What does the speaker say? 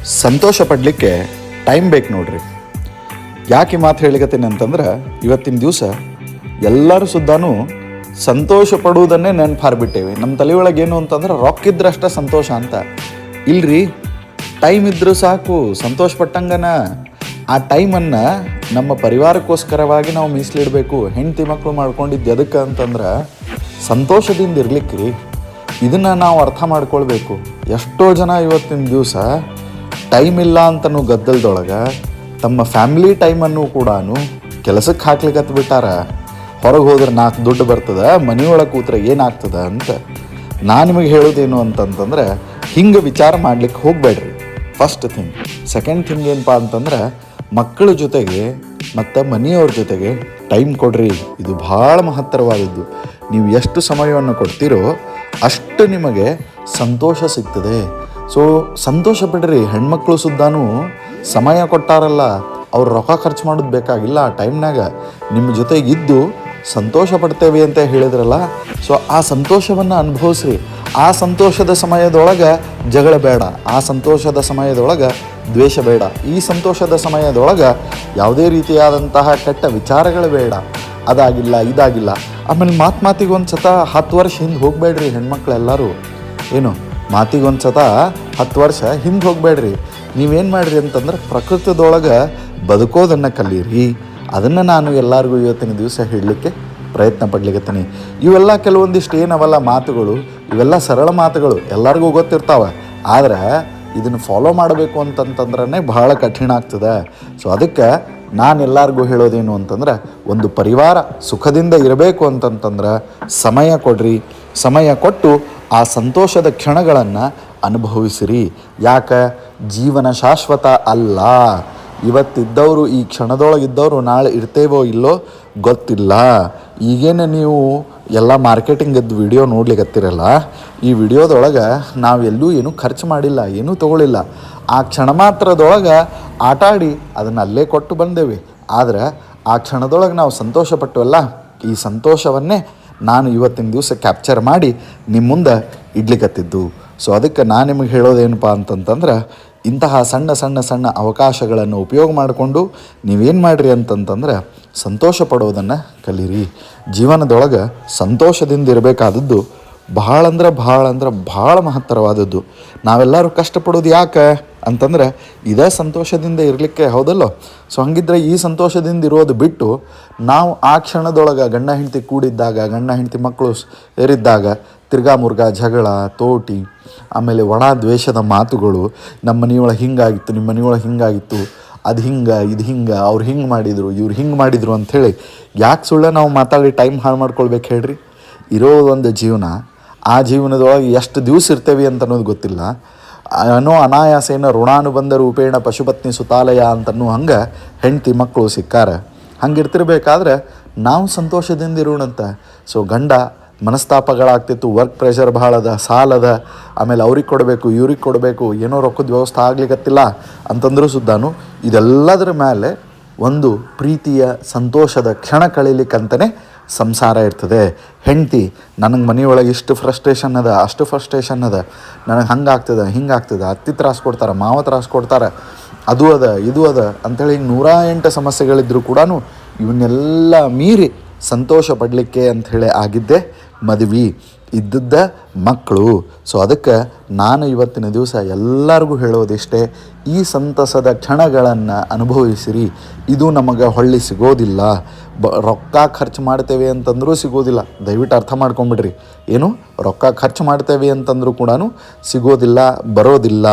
ಸಂತೋಷ ಪಡಲಿಕ್ಕೆ time ಬೇಕು ನೋಡ್ರಿ. ಯಾಕೆ ಈ ಮಾತು ಹೇಳಿಕತ್ತೀನಿ ಅಂತಂದ್ರೆ, ಇವತ್ತಿನ ದಿವಸ ಎಲ್ಲರೂ ಸುದ್ದಾನು ಸಂತೋಷ ಪಡುವುದನ್ನೇ ನೆನಪಾರ್ಬಿಟ್ಟೇವೆ. ನಮ್ಮ ತಲೆ ಒಳಗೆ ಏನು ಅಂತಂದ್ರೆ, ರೊಕ್ಕ ಇದ್ರಷ್ಟ ಸಂತೋಷ ಅಂತ ಇಲ್ರಿ. ಟೈಮ್ ಇದ್ರೂ ಸಾಕು, ಸಂತೋಷ ಪಟ್ಟಂಗನ. ಆ ಟೈಮನ್ನು ನಮ್ಮ ಪರಿವಾರಕ್ಕೋಸ್ಕರವಾಗಿ ನಾವು ಮೀಸಲಿಡಬೇಕು. ಹೆಂಡತಿ ಮಕ್ಕಳು ಮಾಡ್ಕೊಂಡಿದ್ದು ಎದಕ್ಕೆ ಅಂತಂದ್ರೆ ಸಂತೋಷದಿಂದ ಇರ್ಲಿಕ್ಕೆ ರೀ. ಇದನ್ನು ನಾವು ಅರ್ಥ ಮಾಡ್ಕೊಳ್ಬೇಕು. ಎಷ್ಟೋ ಜನ ಇವತ್ತಿನ ದಿವಸ ಟೈಮ್ ಇಲ್ಲ ಅಂತನೂ ಗದ್ದಲದೊಳಗೆ ತಮ್ಮ ಫ್ಯಾಮಿಲಿ ಟೈಮನ್ನು ಕೂಡ ಕೆಲಸಕ್ಕೆ ಹಾಕ್ಲಿಕ್ಕೆ ಬಿಟ್ಟಾರ. ಹೊರಗೆ ಹೋದ್ರೆ 4 ದುಡ್ಡು ಬರ್ತದೆ, ಮನೆಯೊಳಗೆ ಕೂತ್ರೆ ಏನಾಗ್ತದೆ ಅಂತ. ನಾನು ನಿಮಗೆ ಹೇಳೋದೇನು ಅಂತಂತಂದ್ರೆ, ಹಿಂಗೆ ವಿಚಾರ ಮಾಡ್ಲಿಕ್ಕೆ ಹೋಗಬೇಡ್ರಿ. First thing. ಸೆಕೆಂಡ್ ಥಿಂಗ್ ಏನಪ್ಪ ಅಂತಂದ್ರೆ, ಮಕ್ಕಳ ಜೊತೆಗೆ ಮತ್ತು ಮನೆಯವ್ರ ಜೊತೆಗೆ ಟೈಮ್ ಕೊಡ್ರಿ. ಇದು ಭಾಳ ಮಹತ್ತರವಾದದ್ದು. ನೀವು ಎಷ್ಟು ಸಮಯವನ್ನು ಕೊಡ್ತೀರೋ ಅಷ್ಟು ನಿಮಗೆ ಸಂತೋಷ ಸಿಗ್ತದೆ. ಸೊ ಸಂತೋಷ ಬಿಡ್ರಿ. ಹೆಣ್ಮಕ್ಳು ಸುದ್ದಾನು ಸಮಯ ಕೊಟ್ಟಾರಲ್ಲ, ಅವ್ರು ರೊಕ್ಕ ಖರ್ಚು ಮಾಡೋದು ಬೇಕಾಗಿಲ್ಲ. ಆ ಟೈಮ್ನಾಗ ನಿಮ್ಮ ಜೊತೆಗಿದ್ದು ಸಂತೋಷ ಪಡ್ತೇವೆ ಅಂತ ಹೇಳಿದ್ರಲ್ಲ, ಸೊ ಆ ಸಂತೋಷವನ್ನು ಅನುಭವಿಸ್ರಿ. ಆ ಸಂತೋಷದ ಸಮಯದೊಳಗೆ ಜಗಳ ಬೇಡ, ಆ ಸಂತೋಷದ ಸಮಯದೊಳಗೆ ದ್ವೇಷ ಬೇಡ, ಈ ಸಂತೋಷದ ಸಮಯದೊಳಗೆ ಯಾವುದೇ ರೀತಿಯಾದಂತಹ ಕೆಟ್ಟ ವಿಚಾರಗಳು ಬೇಡ. ಅದಾಗಿಲ್ಲ ಇದಾಗಿಲ್ಲ. ಆಮೇಲೆ ಮಾತಿಗೆ ಒಂದು ಸತ 10 ವರ್ಷ ಹಿಂದೆ ಹೋಗಬೇಡ್ರಿ ಹೆಣ್ಮಕ್ಳೆಲ್ಲರೂ. ಏನು ಮಾತಿಗೊಂದು ಸತ 10 ವರ್ಷ ಹಿಂದೆ ಹೋಗಬೇಡ್ರಿ. ನೀವೇನು ಮಾಡಿರಿ ಅಂತಂದ್ರೆ, ಪ್ರಕೃತದೊಳಗೆ ಬದುಕೋದನ್ನು ಕಲೀರಿ. ಅದನ್ನು ನಾನು ಎಲ್ಲರಿಗೂ ಇವತ್ತಿನ ದಿವಸ ಹೇಳಲಿಕ್ಕೆ ಪ್ರಯತ್ನ ಪಡ್ಲಿಕ್ಕತ್ತೀನಿ. ಇವೆಲ್ಲ ಕೆಲವೊಂದಿಷ್ಟು ಏನವಲ್ಲ ಮಾತುಗಳು, ಇವೆಲ್ಲ ಸರಳ ಮಾತುಗಳು, ಎಲ್ಲರಿಗೂ ಗೊತ್ತಿರ್ತಾವೆ. ಆದರೆ ಇದನ್ನು ಫಾಲೋ ಮಾಡಬೇಕು ಅಂತಂತಂದ್ರೆ ಬಹಳ ಕಠಿಣ ಆಗ್ತದೆ. ಸೊ ಅದಕ್ಕೆ ನಾನು ಎಲ್ಲರಿಗೂ ಹೇಳೋದೇನು ಅಂತಂದ್ರೆ, ಒಂದು ಪರಿವಾರ ಸುಖದಿಂದ ಇರಬೇಕು ಅಂತಂತಂದ್ರೆ ಸಮಯ ಕೊಡ್ರಿ. ಸಮಯ ಕೊಟ್ಟು ಆ ಸಂತೋಷದ ಕ್ಷಣಗಳನ್ನು ಅನುಭವಿಸಿರಿ. ಯಾಕೆ? ಜೀವನ ಶಾಶ್ವತ ಅಲ್ಲ. ಇವತ್ತಿದ್ದವರು, ಈ ಕ್ಷಣದೊಳಗಿದ್ದವರು ನಾಳೆ ಇರ್ತೇವೋ ಇಲ್ಲೋ ಗೊತ್ತಿಲ್ಲ. ಈಗೇನೆ ನೀವು ಎಲ್ಲ ಮಾರ್ಕೆಟಿಂಗದ್ದು ವಿಡಿಯೋ ನೋಡ್ಲಿಕ್ಕತ್ತಿರಲ್ಲ, ಈ ವಿಡಿಯೋದೊಳಗೆ ನಾವೆಲ್ಲೂ ಏನೂ ಖರ್ಚು ಮಾಡಿಲ್ಲ, ಏನೂ ತೊಗೊಳಿಲ್ಲ. ಆ ಕ್ಷಣ ಮಾತ್ರದೊಳಗೆ ಆಟಾಡಿ ಅದನ್ನು ಅಲ್ಲೇ ಕೊಟ್ಟು ಬಂದೇವೆ. ಆದರೆ ಆ ಕ್ಷಣದೊಳಗೆ ನಾವು ಸಂತೋಷಪಟ್ಟವಲ್ಲ, ಈ ಸಂತೋಷವನ್ನೇ ನಾನು ಇವತ್ತಿನ ದಿವಸ ಕ್ಯಾಪ್ಚರ್ ಮಾಡಿ ನಿಮ್ಮ ಮುಂದೆ ಇಡ್ಲಿಕ್ಕತ್ತಿದ್ದು. ಸೊ ಅದಕ್ಕೆ ನಾನು ನಿಮಗೆ ಹೇಳೋದೇನಪ್ಪ ಅಂತಂತಂದ್ರೆ, ಇಂತಹ ಸಣ್ಣ ಸಣ್ಣ ಸಣ್ಣ ಅವಕಾಶಗಳನ್ನು ಉಪಯೋಗ ಮಾಡಿಕೊಂಡು ನೀವೇನು ಮಾಡಿರಿ ಅಂತಂತಂದ್ರೆ, ಸಂತೋಷ ಪಡೋದನ್ನು ಕಲೀರಿ. ಜೀವನದೊಳಗೆ ಸಂತೋಷದಿಂದ ಇರಬೇಕಾದದ್ದು ಭಾಳ ಮಹತ್ತರವಾದದ್ದು. ನಾವೆಲ್ಲರೂ ಕಷ್ಟಪಡೋದು ಯಾಕೆ ಅಂತಂದ್ರೆ ಇದೇ ಸಂತೋಷದಿಂದ ಇರಲಿಕ್ಕೆ, ಹೌದಲ್ಲೋ? ಸೊ ಹಂಗಿದ್ರೆ ಈ ಸಂತೋಷದಿಂದ ಇರೋದು ಬಿಟ್ಟು ನಾವು ಆ ಕ್ಷಣದೊಳಗೆ ಗಂಡ ಹೆಂಡತಿ ಕೂಡಿದ್ದಾಗ, ಗಂಡ ಹೆಂಡತಿ ಮಕ್ಕಳು ಸೇರಿದ್ದಾಗ ತಿರ್ಗಾ ಮುರ್ಗಾ ಜಗಳ, ತೋಟಿ, ಆಮೇಲೆ ಒಣ ದ್ವೇಷದ ಮಾತುಗಳು, ನಮ್ಮ ಮನೆಯೊಳಗೆ ಹಿಂಗಾಗಿತ್ತು, ನಿಮ್ಮ ಮನೆಯೊಳಗೆ ಹಿಂಗಾಗಿತ್ತು, ಅದು ಹಿಂಗೆ ಇದು ಹಿಂಗೆ, ಅವ್ರು ಹಿಂಗೆ ಮಾಡಿದರು, ಇವ್ರು ಹಿಂಗೆ ಮಾಡಿದರು ಅಂಥೇಳಿ ಯಾಕೆ ಸುಳ್ಳ ನಾವು ಮಾತಾಡಿ ಟೈಮ್ ಹಾಳು ಮಾಡ್ಕೊಳ್ಬೇಕು ಹೇಳ್ರಿ? ಇರೋ ಒಂದು ಜೀವನ, ಆ ಜೀವನದೊಳಗೆ ಎಷ್ಟು ದಿವಸ ಇರ್ತೇವೆ ಅಂತ ಅನ್ನೋದು ಗೊತ್ತಿಲ್ಲ. ಏನೋ ಅನಾಯಾಸೇನ ಋಣಾನುಬಂಧ ರೂಪೇಣ ಪಶುಪತ್ನಿ ಸುತಾಲಯ ಅಂತನೂ ಹಂಗೆ ಹೆಂಡತಿ ಮಕ್ಕಳು ಸಿಕ್ಕಾರ. ಹಂಗಿರ್ತಿರ್ಬೇಕಾದ್ರೆ ನಾವು ಸಂತೋಷದಿಂದ ಇರೋಣಂತ. ಸೊ ಗಂಡ ಮನಸ್ತಾಪಗಳಾಗ್ತಿತ್ತು, ವರ್ಕ್ ಪ್ರೆಷರ್ ಭಾಳ ಅದ, ಸಾಲದ, ಆಮೇಲೆ ಅವ್ರಿಗೆ ಕೊಡಬೇಕು, ಇವ್ರಿಗೆ ಕೊಡಬೇಕು, ಏನೋ ರೊಕ್ಕದ ವ್ಯವಸ್ಥೆ ಆಗ್ಲಿಕ್ಕತ್ತಿಲ್ಲ ಅಂತಂದ್ರೂ ಸುದ್ದಾನು ಇದೆಲ್ಲದರ ಮೇಲೆ ಒಂದು ಪ್ರೀತಿಯ ಸಂತೋಷದ ಕ್ಷಣ ಕಳೀಲಿಕ್ಕಂತಲೇ ಸಂಸಾರ ಇರ್ತದೆ. ಹೆಂಡತಿ ನನಗೆ ಮನೆಯೊಳಗೆ ಇಷ್ಟು ಫ್ರಸ್ಟ್ರೇಷನ್ ಅದ, ಅಷ್ಟು ಫ್ರಸ್ಟ್ರೇಷನ್ ಅದ, ನನಗೆ ಹಂಗಾಗ್ತದೆ ಹಿಂಗಾಗ್ತದೆ, ಅತ್ತಿ ತ್ರಾಸು ಕೊಡ್ತಾರೆ, ಮಾವ ತ್ರಾಸು ಕೊಡ್ತಾರೆ, ಅದು ಅದ ಇದು ಅದ ಅಂಥೇಳಿ 108 ಸಮಸ್ಯೆಗಳಿದ್ದರೂ ಕೂಡ ಇವನ್ನೆಲ್ಲ ಮೀರಿ ಸಂತೋಷ ಪಡಲಿಕ್ಕೆ ಅಂಥೇಳಿ ಆಗಿದ್ದೆ ಮದುವೆ, ಇದ್ದದ್ದ ಮಕ್ಕಳು. ಸೊ ಅದಕ್ಕೆ ನಾನು ಇವತ್ತಿನ ದಿವಸ ಎಲ್ಲರಿಗೂ ಹೇಳೋದಿಷ್ಟೇ, ಈ ಸಂತಸದ ಕ್ಷಣಗಳನ್ನು ಅನುಭವಿಸಿರಿ. ಇದು ನಮಗೆ ಹೊಳ್ಳಿ ಸಿಗೋದಿಲ್ಲ. ರೊಕ್ಕ ಖರ್ಚು ಮಾಡ್ತೇವೆ ಅಂತಂದ್ರೂ ಸಿಗೋದಿಲ್ಲ. ದಯವಿಟ್ಟು ಅರ್ಥ ಮಾಡ್ಕೊಂಬಿಡ್ರಿ. ಏನು ರೊಕ್ಕ ಖರ್ಚು ಮಾಡ್ತೇವೆ ಅಂತಂದ್ರೂ ಕೂಡ ಸಿಗೋದಿಲ್ಲ, ಬರೋದಿಲ್ಲ.